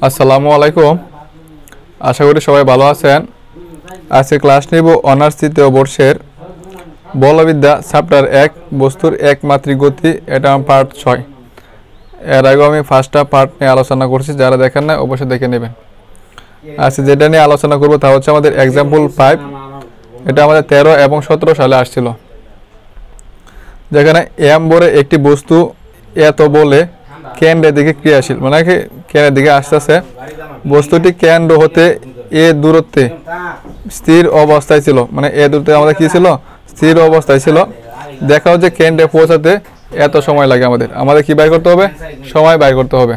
আসসালামু আলাইকুম। আশা করি সবাই ভালো আছেন। আজকে ক্লাস নেব অনার্স তৃতীয় বর্ষের বলবিদ্যা চ্যাপ্টার 1 বস্তুর একমাত্রিক গতি, এটা পার্ট 6। এর আগে আমি ফার্স্টটা পার্ট নিয়ে আলোচনা করছি, যারা দেখেন না অবশ্যই দেখে নেবেন। আজকে যেটা নিয়ে আলোচনা করব তা হচ্ছে আমাদের এক্সাম্পল 5। এটা আমাদের 13 এবং 17 সালে আসছিল, যেখানে এম বলে একটি বস্তু এত বলে কেন্দ্রের দিকে ক্রিয়াশীল, মানে কি কেন্দ্রের দিকে আসতেছে। বস্তুটি কেন্দ্র হতে এ দূরত্বে স্থির অবস্থায় ছিল, মানে এ দূরত্বে আমাদের কি ছিল, স্থির অবস্থায় ছিল। দেখা হচ্ছে কেন্দ্রে পৌঁছাতে এত সময় লাগে। আমাদের কি বাইর করতে হবে, সময় বাইর করতে হবে।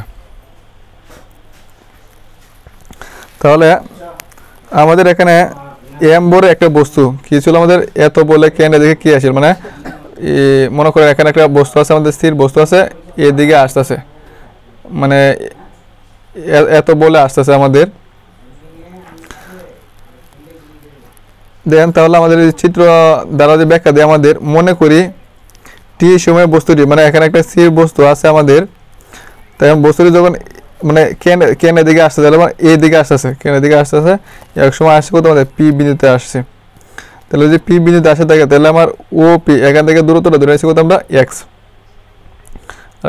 তাহলে আমাদের এখানে এম বলে একটা বস্তু কি ছিল, আমাদের এত বলে কেন্দ্রের দিকে ক্রিয়াশীল, মানে মনে করেন এখানে একটা বস্তু আছে, আমাদের স্থির বস্তু আছে, এদিকে আসতেছে, মানে এত বলে আসতেছে আমাদের। দেখেন তাহলে আমাদের চিত্র দ্বারা যে ব্যাখ্যা দিয়ে আমাদের মনে করি টি সময় বস্তুটি, মানে এখানে একটা স্থির বস্তু আছে আমাদের, তাই বস্তুটি যখন মানে কেন্দ্রের দিকে আসতেছে, মানে এই দিকে আসতেছে, কেন্দ্রের দিকে আসতেছে, এক সময় আসছে কত আমাদের পি বিন্দুতে আসছে। তাহলে যদি পি বিন্দুতে আসে থাকে তাহলে আমার ও পি এখান থেকে দূরত্বটা ধরে আসছে কত আমরা এক্স, আর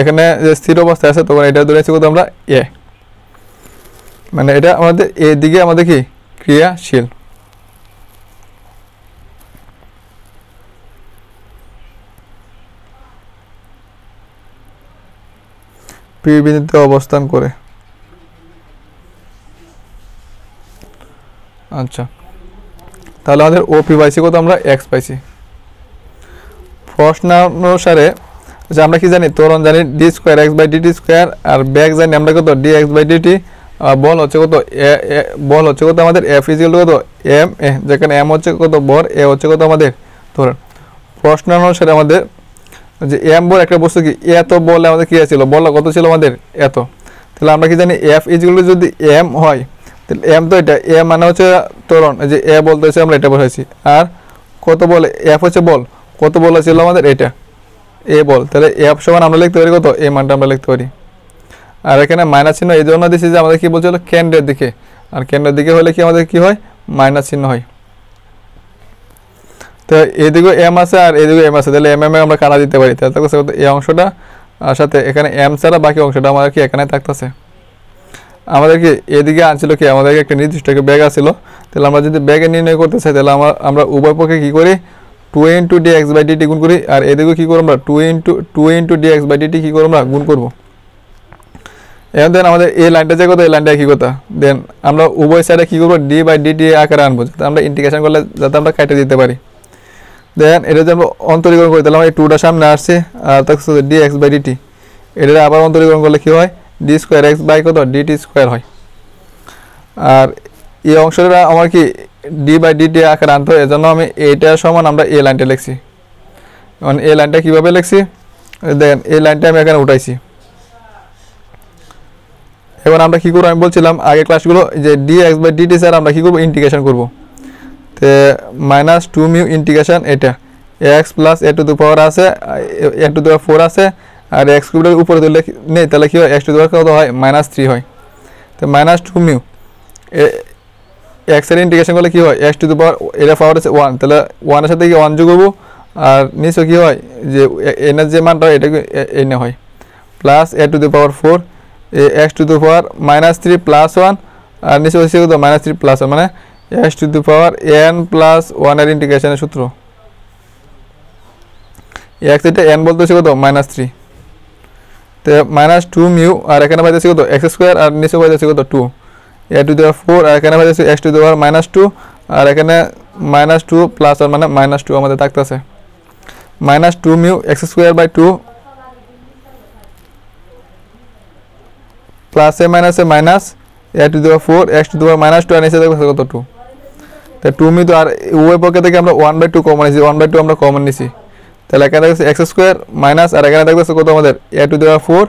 এখানে যে স্থির অবস্থায় আছে তখন এটা ধরে আসছে কত আমরা এ, মানে এটা আমাদের এই দিকে আমাদের কি ক্রিয়াশীল। পি বিন্দুতে অবস্থান করে। আচ্ছা, তাহলে আমাদের ওপি পাইছি কত আমরা এক্স পাইছি। প্রশ্নানুসারে যে আমরা কি জানি, ত্বরণ জানি D square X by DT square, আর ব্যাগ জানি আমরা কত ডি এক্স বাই ডিটি, বল হচ্ছে কত বল হচ্ছে কত আমাদের এফ ইজিক্যাল কত এম এ, যেখানে এম হচ্ছে কত বর, এ হচ্ছে কত আমাদের ত্বরণ। প্রশ্নানুসারে আমাদের যে এম বল একটা বস্তু কি এত বলে আমাদের কি ছিল, বল কত ছিল আমাদের এত। তাহলে আমরা কি জানি এফ ইজিক্যাল যদি এম হয়, তাহলে এম তো এটা এ মানে হচ্ছে ত্বরণ, যে এ বলতে হচ্ছে আমরা এটা বসাইছি, আর কত বলে এফ হচ্ছে বল, কত বল ছিল আমাদের এটা এ বল। তাহলে এফ সমান আমরা লিখতে পারি কত, এ মানটা আমরা লিখতে পারি। আর এখানে মাইনাস চিহ্ন এই জন্য দিচ্ছি যে আমাদের কি বলছিল কেন্দ্রের দিকে, আর কেন্দ্রের দিকে হলে কি আমাদের কি হয়, মাইনাস চিহ্ন হয়। তো এদিকে এম আছে আর এদিকে এম আছে, তাহলে এম এম আমরা কাটা দিতে পারি। তাহলে থাকতেছে এই অংশটা, আর সাথে এখানে এম ছাড়া বাকি অংশটা আমাদের কি এখানে থাকতেছে। আমাদের কি এদিকে আনছিল কি, আমাদেরকে একটা নির্দিষ্ট ব্যাগ আসছিল। তাহলে আমরা যদি ব্যাগে নির্ণয় করতে চাই তাহলে আমরা উভয় পক্ষে কী করি, 2 into D X by DT গুণ করি, আর এদিকে কী করবো আমরা 2 into D X by DT কী করবো আমরা গুণ করবো। এখন দেন আমাদের এই লাইনটা যে কথা, এই লাইনটা কী কথা, দেন আমরা উভয় সাইডে কী করবো ডি বাই ডিটি আকারে আনবো, যাতে আমরা ইন্টিগ্রেশন করলে যাতে আমরা কেটে দিতে পারি। দেন এটা যদি আমরা অন্তরীকরণ করি তাহলে আমরা এই 2টা সামনে আসছে, আর থাকছে ডি এক্স বাই ডিটি, এটা আবার অন্তরীকরণ করলে কী হয়, ডি স্কোয়ার এক্স বাই কত ডিটি স্কোয়ার হয়। আর এই অংশটা আমার কি ডি বাই ডিটি আকারে আনতে হয়, এজন্য আমি এইটা সমান আমরা এই লাইনটা লিখছি। মানে এই লাইনটা কীভাবে লিখছি দেখেন, এই লাইনটা আমি এখানে উঠাইছি। এবার আমরা কী করবো, আমি বলছিলাম আগে ক্লাসগুলো যে D X by DT sir আমরা কী করবো, ইন্টিগ্রেশন করবো। তো মাইনাস 2 মিউ ইন্টিগ্রেশন এটা X plus A to the power আছে, এ টু দি পাওয়ার 4 আছে, আর এক্স কিউবের উপরে তুলে নেই তাহলে কী হয়, এক্স টু দি পাওয়ার কত হয়, -3 হয়। তো মাইনাস 2 মিউ এক্স এর ইন্টিগ্রেশন করলে কী হয়, এক্স টু দি পাওয়ার এটা পাওয়ার আছে 1, তাহলে 1 এর সাথে কি 1 যোগ করবো, আর নিচে কী হয় যে এনের যে মানটা হয় এটাকে এনে হয়, plus A to the power 4 X to the power -3 plus 1, আর নিচে হচ্ছে কত -3 প্লাস 1, মানে x to the power n plus 1 এর ইন্টিগ্রেশনের সূত্র। এক্স এটা n বলতে হচ্ছে কত -3, তো -2 মিউ, আর এখানে পাইতেছি কত এক্স স্কোয়ার, আর নিচে পাইতেছি কত 2 এ টু দি পাওয়ার 4, আর এখানে পাইতেছি এক্স টু দি পাওয়ার -2, আর এখানে -2 প্লাস 1 মানে -2 আমাদের থাকতেছে। -2 mu X square by 2 plus A মাইনাসে minus A to the power 4 X to the power -2, আর নিচে থাকতেছে কত 2। তো 2 মিউ তো, আর উভয় পক্ষে থেকে আমরা 1/2 কমন নিয়েছি, 1/2 আমরা কমন নিছি, তাহলে এখানে থাকছে এক্স স্কোয়ার মাইনাস, আর এখানে থাকতেছে কত আমাদের এ টু দি পাওয়ার 4,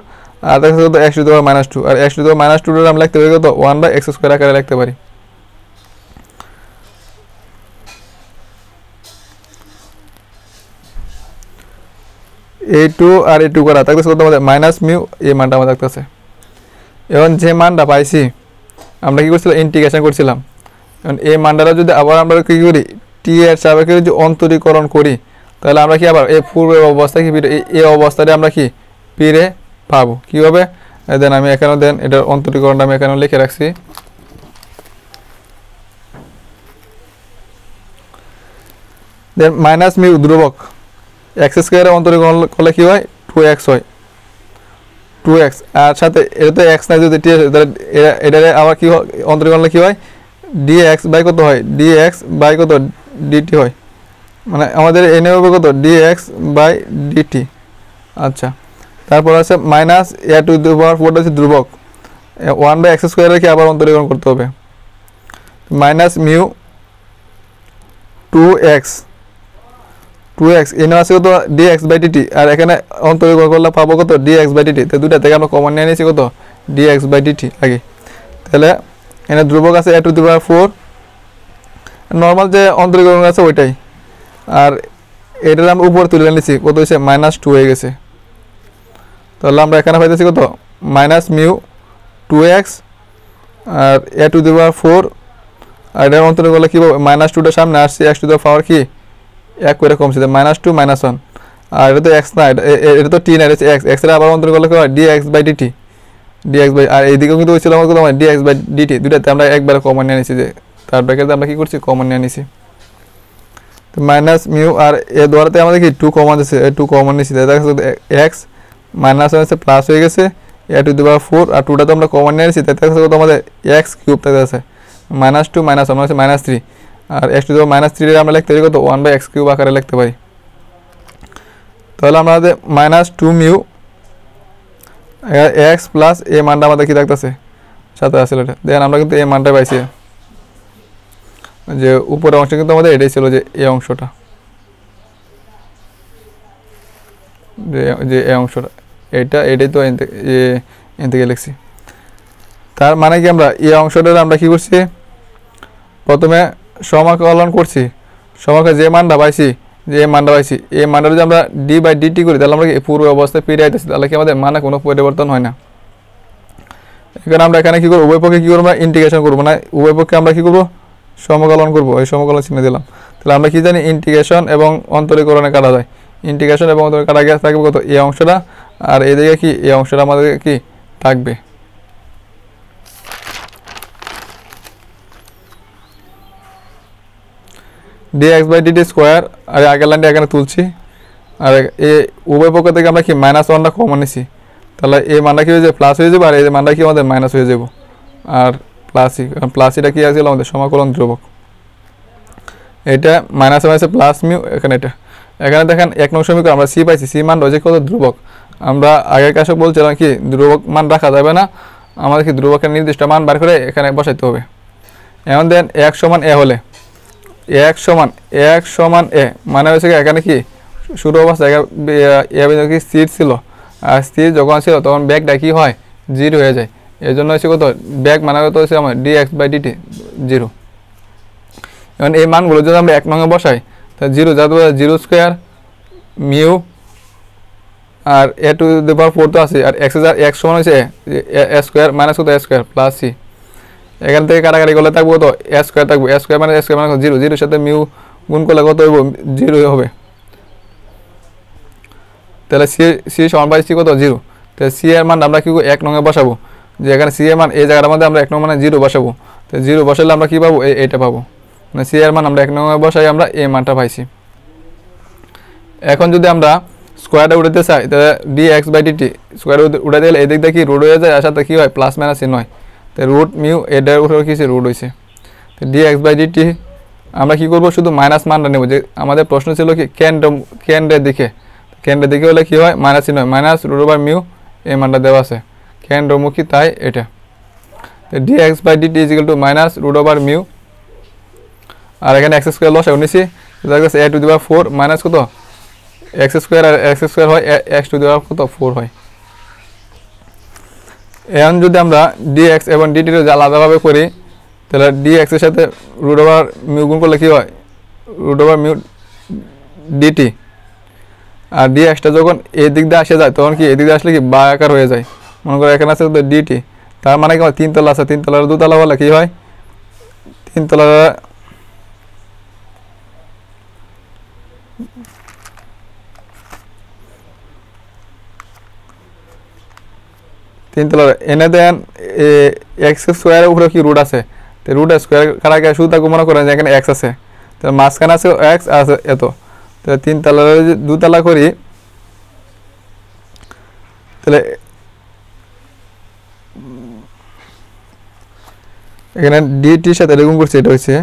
আর থাকছে কত এক্স টু দি পাওয়ার -2, আর এক্স টু দি পাওয়ার -2 আমরা লিখতে পারি কত 1/x স্কোয়ার আকারে লিখতে পারি। a2 আর a2 করা থাকতেছে কত আমাদের -μ, এই মানটা আমাদের থাকতেছে। এখন যে মানটা পাইছি আমরা কি করছিলাম, ইন্টিগ্রেশন করছিলাম। এখন এই মানটা যদি আবার আমরা কী করি, টি এর সাপেক্ষে যদি অন্তরীকরণ করি, তাহলে আমরা কি আবার এই পূর্বের অবস্থা কি এই অবস্থাটা আমরা কি ফিরে পাবো। কীভাবে দেন আমি এখানেও দেন এটার অন্তরীকরণটা আমি এখানেও লিখে রাখছি। দেন মাইনাস মিউ ধ্রুবক এক্স স্কোয়ারের অন্তরীকরণ করলে কী হয়, 2x হয়, 2x আর সাথে এটা তো এক্স নাই, যদি টি তাহলে এটারে আবার কী অন্তরীকরণ করলে কী হয়, dx বাই কত হয়, dx বাই কত dt হয়, মানে আমাদের এনে হবে কত dx বাই dt। আচ্ছা, তারপর আছে minus A to the power 4 হচ্ছে ধ্রুবক, 1/x স্কোয়ার রেখে আবার অন্তরীকরণ করতে হবে, মাইনাস মিউ 2x এনে আছে কত dx বাই dt, আর এখানে অন্তরীকরণ করলে পাবো কত dx বাই dt। তো দুটা থেকে আমরা কমন নিয়ে নিয়েছি কত dx বাই dt আগে। তাহলে এখানে ধ্রুবক আছে A to the power 4, normal যে অন্তরীকরণ আছে ওইটাই, আর এটার আমরা উপরে তুলে নিয়েছি কত হয়েছে -2 হয়ে গেছে। তাহলে আমরা এখানে পাইতেছি কত মাইনাস মিউ 2x আর এ টু দি পাওয়ার 4, আর এটার অন্তরীকরণ করলে কী পাবো, -2টা সামনে আসছে, x টু দি পাওয়ার কি 1 করে কমছে, -2 -1, আর এটা তো x না, এটা তো t না, এটা x, x এর আবার অন্তরীকরণ করলে কি হয় dx by dt, dx by, আর এইদিকেও কিন্তু হয়েছিল আমার কত dx বাই dt, দুটাতে আমরা একবারে কমন নিয়ে নিয়েছি, যে তার ব্র্যাকেটে আমরা কি করছি কমন নিয়ে নিয়েছি। তো মাইনাস মিউ আর এ দ্বারাতে আমাদের কি 2 কমন আছে, 2 কমন নিয়েছি, দেখা যাচ্ছে x মাইনাস হয়েছে প্লাস হয়ে গেছে এ টু দি পাওয়ার 4, আর 2টা তো আমরা কমন নিয়ে নিয়েছি, তাই দেখা যাচ্ছে কত আমাদের x কিউব থাকে আছে, -2 -1 হচ্ছে -3, আর x টু দি পাওয়ার -3 আমরা লিখতে পারি কত 1/x কিউব আকারে লিখতে পারি। তাহলে আমাদের -2 মিউ x প্লাস এই মানটা আমাদের কি থাকতেছে সাথে আসলে এটা, দেখেন আমরা কিন্তু এই মানটা পাইছি, যে উপরের অংশ কিন্তু আমাদের এটাই ছিল, যে এই অংশটা, যে এই অংশটা এটাই তো এন থেকে লিখছি। তার মানে কি আমরা এই অংশটা আমরা কি করছি, প্রথমে সমাকলন করছি, সমাকলন যে মানটা পাইছি, এই মানটা যদি আমরা ডি বাই ডিটি করি, তাহলে আমরা কি পূর্ব অবস্থায় ফিরে আইতেছি, তাহলে কি আমাদের মানে কোনো পরিবর্তন হয় না। এখানে আমরা এখানে কি করবো, উভয় পক্ষে কি করবো, ইন্টিগ্রেশন করবো না, উভয় পক্ষে আমরা কি করবো সমাকলন করবো, এই সমাকলন চিহ্ন দিলাম। তাহলে আমরা কি জানি ইন্টিগ্রেশন এবং অন্তরীকরণে কাটা যায়, ইন্টিগ্রেশন এবং অন্তরীকরণ কাটা গিয়ে থাকবে কত এই অংশটা, আর এদিকে কি এই অংশটা আমাদের কি থাকবে। dx বাই dt স্কোয়ার, আর আগের লাইনটা এখানে তুলছি, আর এই উভয় পক্ষ থেকে আমরা কি -1টা কমন নিছি, তাহলে এই মানটা কি হয়ে যাবে প্লাস হয়ে যাবে, আর এই মানটা কি আমাদের মাইনাস হয়ে যাব, আর প্লাসই, কারণ প্লাসিটা কি আছে আমাদের সমাকলন ধ্রুবক, এটা মাইনাস হয়েছে প্লাস মিউ, এখানে এখানে দেখেন 1 নং সমীকরণ আমরা সি পাইছি, সি মান রয়েছে কত ধ্রুবক, আমরা আগের কাছে বলছিলাম কি ধ্রুবক মান রাখা যাবে না, আমাদের কি ধ্রুবকের নির্দিষ্ট মান বার করে এখানে বসাইতে হবে। এখন দেন x সমান a হলে x সমান a মানে হচ্ছে এখানে কি শুরু অবস্থা কি স্থির ছিল, আর স্থির যখন ছিল তখন ব্যাগটা কি হয় 0 হয়ে যায়, এই জন্য হচ্ছে কত ব্যাগ মানে কত হচ্ছে আমার dx বাই dt 0। এখন এই মানগুলো যদি আমরা 1 নঙে বসাই, তা 0 যাতে 0 স্কোয়ার মিউ, আর এ টু দি পাওয়ার 4 তো আছে, আর x সমান হচ্ছে a স্কোয়ার মাইনাস কত a স্কোয়ার প্লাস c, এখান থেকে কাটাকাটি করলে থাকবো কত a স্কোয়ার থাকবে, a স্কোয়ার মানে 0, 0 সাথে মিউ গুণ করলে কত হইব 0 হবে, তাহলে সি সমান পাইছি কত 0। তাহলে সি এর মান আমরা কি 1 নঙে বসাবো, যে এখানে সি এর মান এই জায়গাটার মধ্যে আমরা 1 নং মানে 0 বসাবো, তো 0 বসালে আমরা কি পাবো এইটা পাবো, মানে সি এর মান আমরা 1 নঙে বসাই আমরা এই মানটা পাইছি। এখন যদি আমরা স্কোয়ারটা উঠাতে চাই, তাহলে dx বাই dt স্কোয়ার উঠাতে গেলে এদিক দিয়ে কি রুট হয়ে যায়, আর সাথে কি হয় প্লাস মাইনাস চিহ্ন হয়, তো রুট মিউ এটার উপরে কিছু রুট হয়েছে, তো dx বাই dt আমরা কি করবো শুধু মাইনাস মানটা নেব, যে আমাদের প্রশ্ন ছিল কি কেন্দ্রের দিকে হলে কি হয় মাইনাস চিহ্ন হয়, মাইনাস রুট ওভার মিউ এই মানটা দেওয়া আছে কেন্দ্রমুখী, তাই এটা, তো dx by dt equal to minus root over mu, আর এখানে x স্কোয়ার লস নিছি, a to the power 4 minus কত x স্কোয়ার, আর x স্কোয়ার হয় x টু দি পাওয়ার কত 4 হয়। এখন যদি আমরা dx এবং dt আলাদাভাবে করি, তাহলে dx এর সাথে রুট ওভার মিউ গুণ করলে কি হয় রুট ওভার মিউ dt, আর dxটা যখন এই দিক দিয়ে আসে যায় তখন কি এই দিক দিয়ে আসলে কি বা আকার হয়ে যায়, মনে করো এখানে আছে dt, তার মানে কি 3 তলা আছে, 3 তলার 2 তলা হলে কি হয়, 3 তলার 3 তলার এনে দেন এক্স স্কোয়ারের উপরে কি রুট আছে, তো রুট স্কোয়ার কাটাকে শুধু তাকে মনে করেন যে এখানে এক্স আছে, তাহলে মাঝখানে আছে এক্স আছে এত, তাহলে 3 তলার 2 তলা করি, তাহলে এখানে ডিটির সাথে এরকম করছে, এটা হচ্ছে,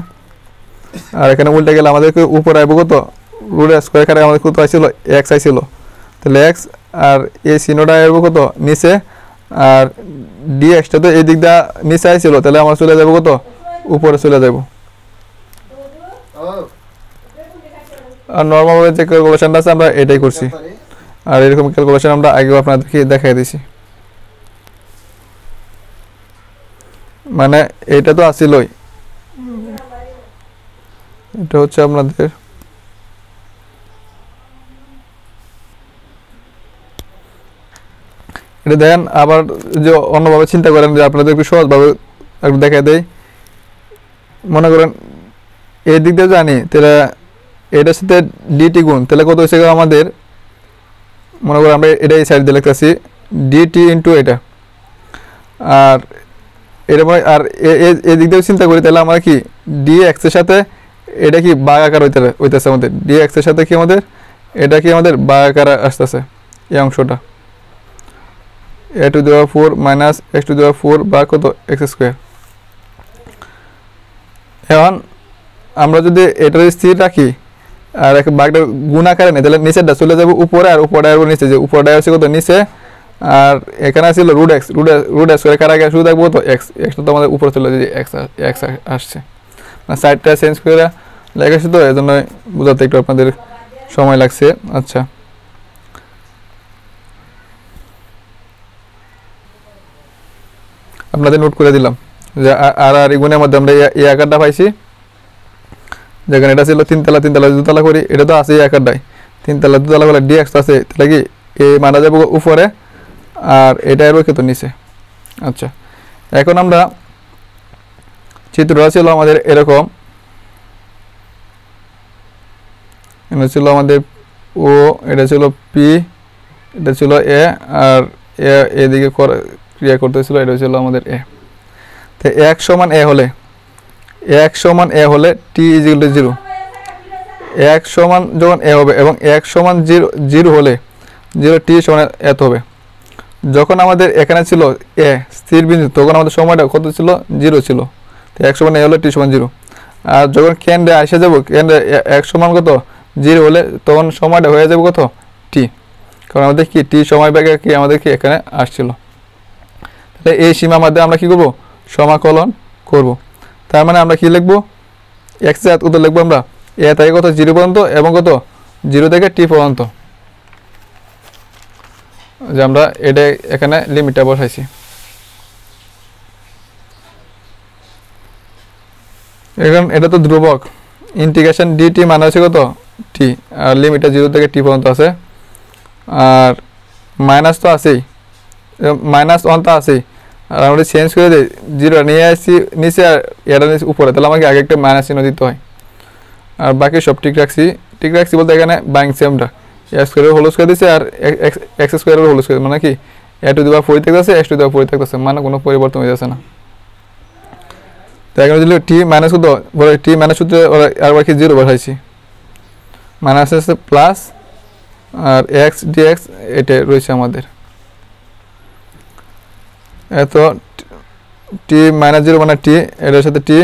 আর এখানে উল্টে গেলে আমাদেরকে উপরে আইব কত, রুট স্কোয়ার কাটাকে আমাদের কত আইছিল, এক্স আইছিল, তাহলে এক্স আর এই চিহ্নটা আইব কত নিচে, আর ডি এক্সটা তো এই দিক দিয়ে নিচে আইছিল, তাহলে আমরা চলে যাব কত, উপরে চলে যাব। আর নর্মাল যে ক্যালকুলেশনটা আছে আমরা এটাই করছি, আর এরকম ক্যালকুলেশন আমরা আগেও আপনাদেরকে দেখাই দিছি। মানে এটা তো আসিলই, এটা হচ্ছে আপনাদের এটা দেখেন। আবার যে অন্যভাবে চিন্তা করেন, যে আপনাদের একটু সহজভাবে একটু দেখা দেয়, মনে করেন এই দিক দিয়ে জানি, তাহলে এটার সাথে ডিটি গুণ, তাহলে কত হয়েছে আমাদের, মনে করেন আমরা এটা এই সাইড দিয়ে লিখতেছি ডিটি ইন্টু এটা, আর এটা মানে আর এই দিক দিয়ে চিন্তা করি, তাহলে আমরা কি ডি এক্সের সাথে এটা কি বাঘ আকার হইতেছে আমাদের, ডি এক্সের সাথে কি আমাদের এটা কি আমাদের বাঘ আকার আসতেছে এই অংশটা, a to the power 4 minus x to the power 4 বা কত x স্কোয়ার। এখন আমরা যদি এটার স্থির রাখি আর এক বাঘটা গুণ আকারে নেই, তাহলে নিচেরটা চলে যাবে উপরে, আর উপরটা আসবো নিচে, যে উপরটা আছে কত নিচে, আর এখানে ছিল রুট এক্স, রুট এক্স কার আগে শুধু থাকবো তো এক্স, এক্সটা তো আমাদের উপরে চলে যায়, এক্স এক্স আসছে, সাইডটা চেঞ্জ করে লেখা তো এই জন্য বোঝাতে একটু আপনাদের সময় লাগছে। আচ্ছা, আপনাদের নোট করে দিলাম যে আর গুণের মধ্যে আমরা এই আকারটা পাইছি, যেখানে এটা ছিল 3 তলা 3 তলা 2 তলা করি, এটা তো আছে এই আকারটাই, 3 তলা 2 তলা করলে ডিএক্স আছে, তাহলে কি এই মানা যাবো উপরে, আর এটা এর কত নিচে। আচ্ছা, এখন আমরা চিত্রটা ছিল আমাদের এরকম, এটা ছিল আমাদের ও, এটা ছিল পি, এটা ছিল এ, আর এদিকে ক্রিয়া করতেছিল, এটা ছিল আমাদের এ। তো এক সমান এ হলে, এক সমান এ হলে টি ইজ ইকুয়াল টু 0, এক সমান যখন এ হবে এবং এক সমান 0 হলে 0 টি সমান এত হবে। যখন আমাদের এখানে ছিল এ স্থির বিন্দু, তখন আমাদের সময়টা কত ছিল, 0 ছিল, তো এক সমান এ হলে টি সমান 0, আর যখন কেন্দ্রে আসে যাব, কেন্দ্রে এক সমান কত 0 হলে তখন সময়টা হয়ে যাবে কত টি, কারণ আমাদের কি টি সময় ব্যাগে কি আমাদের কি এখানে আসছিল। তাহলে এই সীমার মধ্যে আমরা কি করব, সমাকলন করব। তার মানে আমরা কি লিখবো, এক্স এর উত্তর লিখবো আমরা এ থেকে কত 0 পর্যন্ত এবং কত 0 থেকে টি পর্যন্ত, যে আমরা এটা এখানে লিমিটটা বসাইছি। এখন এটা তো ধ্রুবক, ইন্টিগ্রেশন ডিটি মানে হচ্ছে কত টি, আর লিমিটটা 0 থেকে টি পর্যন্ত আছে, আর মাইনাস তো আছেই, -1 তো আছেই, আর আমরা চেঞ্জ করে দিই 0 নিয়ে আসছি নিচে আর এটা নিচে উপরে, তাহলে আমাকে আগে একটা মাইনাস চিহ্ন দিতে হয়, আর বাকি সব ঠিক রাখছি বলতে এখানে বাইংছি আমরা এ স্কোয়ারের হোল স্কোয়ার দিচ্ছি, আর এক্স স্কোয়ারের হোল স্কোয়ার, মানে কি এ টু দি পাওয়ার 4 থাকতেছে, এক্স টু দি পাওয়ার 4 থাকতেছে, মানে কোনো পরিবর্তন হয়ে যাচ্ছে না। তো এখানে যদি টি মাইনাস কত বলে, টি মাইনাস সূত্রে আর বাকি 0 বসাইছি, মাইনাস আছে প্লাস, আর এক্স ডিএক্স এটা রয়েছে আমাদের, এত টি মাইনাস 0 মানে টি, এটার সাথে টি,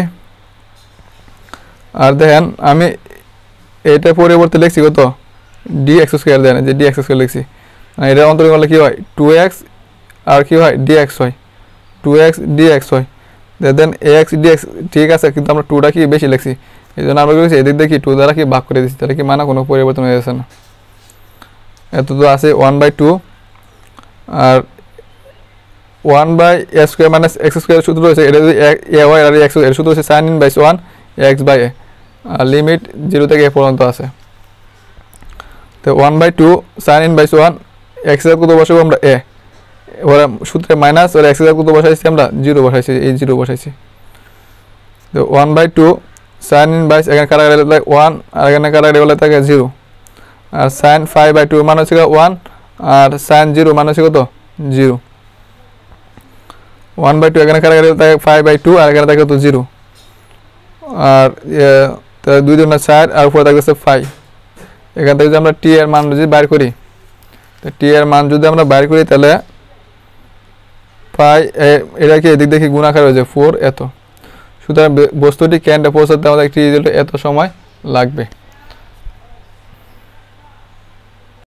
আর দেখেন আমি এটা পরিবর্তে লিখছি কত ডি এক্স স্কোয়ার, দেন যে ডি এক্স স্কোয়ার লিখছি, এটা অন্তর্গত করলে কী হয় 2x, আর কি হয় ডিএক্স হয়, 2x ডিএক্স হয়, দেন এক্স ডিএক্স ঠিক আছে, কিন্তু আমরা 2টা কি বেশি লিখছি, এই জন্য আমরা করেছি এদিক দিয়ে কি 2 দ্বারা কি ভাগ করে দিচ্ছি, তাহলে কি মানে কোনো পরিবর্তন হয়ে যাচ্ছে না। এত তো আছে 1/2, আর 1/a square minus x square সূত্র রয়েছে, এটা যদি এ হয় আর এক্স, এর সূত্র হচ্ছে sin ইনভার্স 1 x/a, আর লিমিট 0 থেকে a পর্যন্ত আছে। তো 1/2 sin ইনভার্স 1 x এর কত বসাবো আমরা, ওরা সূত্রে মাইনাস ওরা এক্স কত বসাইছি আমরা 0 বসাইছি, এই 0 বসাইছি। তো 1/2 sin ইনভার্স এখানে কাটাকাটি হলে 1 আর এখানে কাটাকাটি হলে থাকে 0 আর sin 5/2 মান হচ্ছে 1 আর sin 0 মান হচ্ছে কত 0। 1/2 এখানে কাটাকাটি হলে থাকে 5/2 আর এখানে থাকে কত 0 আর 2 2 4 আর উপরে থাকতেছে 5। এখান থেকে যদি আমরা t এর মান যদি বাইর করি, তো t এর মান যদি আমরা বাইর করি তাহলে এটাকে এদিক দেখি গুণাকার হয়ে যায় 4 এত। সুতরাং বস্তুটি কেন্দ্রে পৌঁছাতে আমাদের t এত সময় লাগবে।